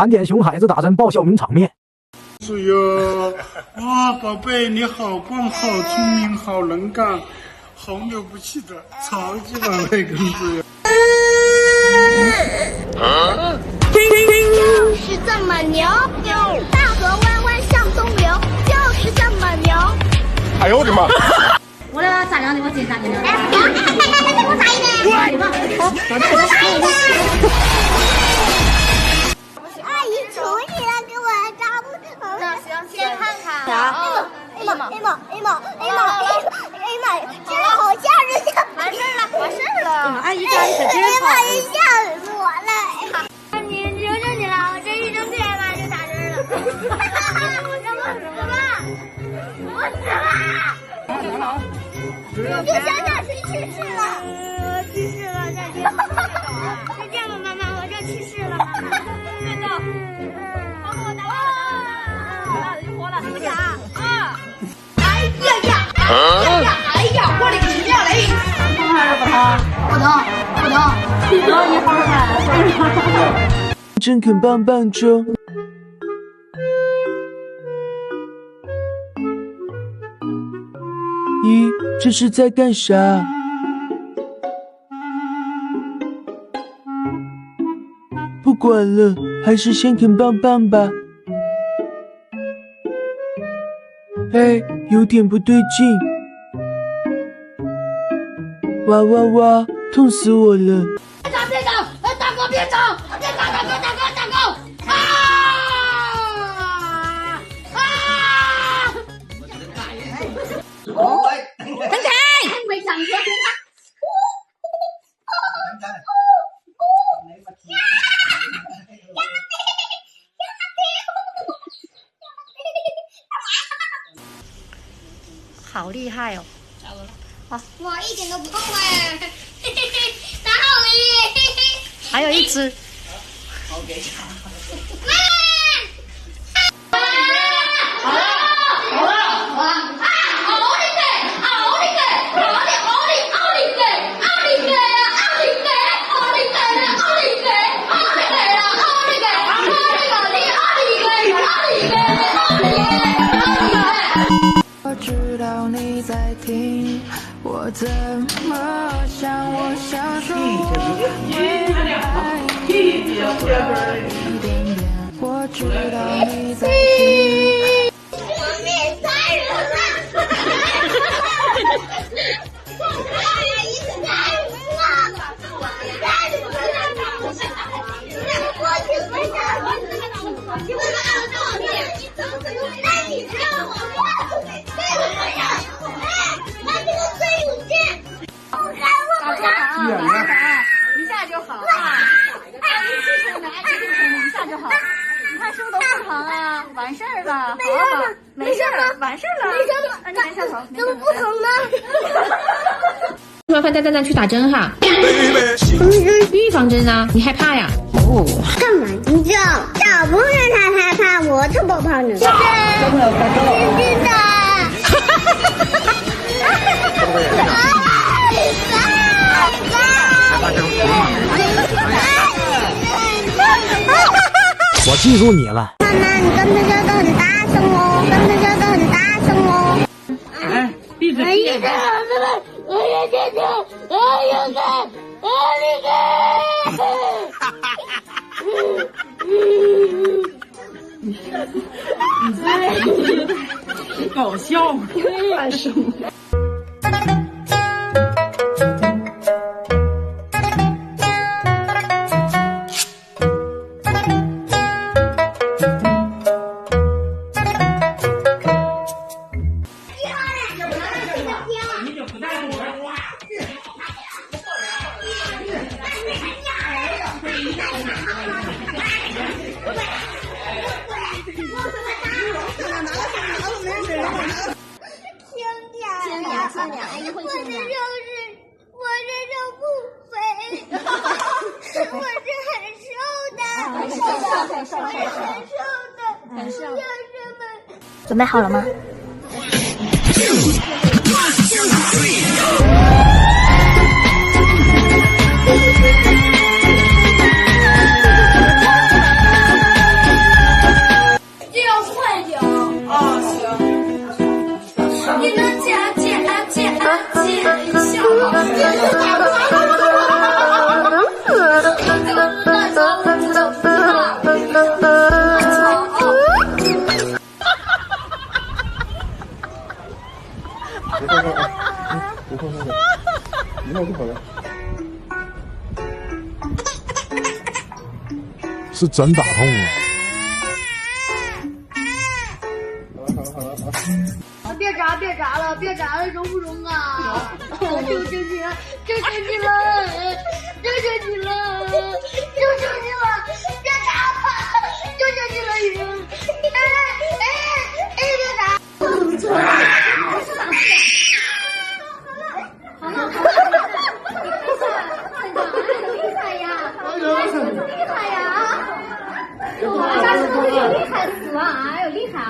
盘点熊孩子打针爆笑名场面。是哟，哇，宝贝，你好棒，好聪明，好能干，好了不起的，超级完美公子。就是这么牛，大河弯弯向东流，就是这么牛。哎呦我的妈！我的咋样的？我姐咋的了？我咋的？阿姨处理了，给我扎不疼。那行，先看看。哎妈，真的好吓人呀！完事儿了。阿姨扎的可真好。哎呀，吓死我了！你求求你了，我这一生最害怕就打针了。我死了！你想想谁去世了？去世了，再见。再见吧，妈妈，我这去世了。别动。帮我打我就活了。不假啊！哎呀！我的个亲娘嘞！疼还是不疼？不疼。一会儿吧。真肯棒棒中。咦，这是在干啥？不管了，还是先啃棒棒吧。哎，有点不对劲。哇哇哇，痛死我了！别长，大哥别长，大哥！分开！没想说好厉害哦！我一点都不痛哎，哪好嘞？还有一只。我知道你在听，我怎么想？我想说我爱你，一点点。我知道你在听。我灭杀人了！一个杀人了！杀人了！我请问你们按照你那你让我一下就好啊！一下就好。你看是不是都不疼啊？完事儿了，没事了，完事儿了。那你别上头，怎么不疼呢？麻烦带去打针哈，预防针啊，你害怕呀？哦，干嘛？你知道，小朋友他害怕，我才不怕呢。真的。我记住你了。妈妈，你刚才叫的很大声哦，哎，闭嘴！搞笑吗？干什么？轻点，阿姨会轻点。我这肉不肥，我是很瘦的，很瘦的。准备好了吗？是真打痛啊！别扎了，容不容啊？救救你了！别扎了！救救你了，雨！别扎！厉害呀！厉害死了！哎呦，厉害啊！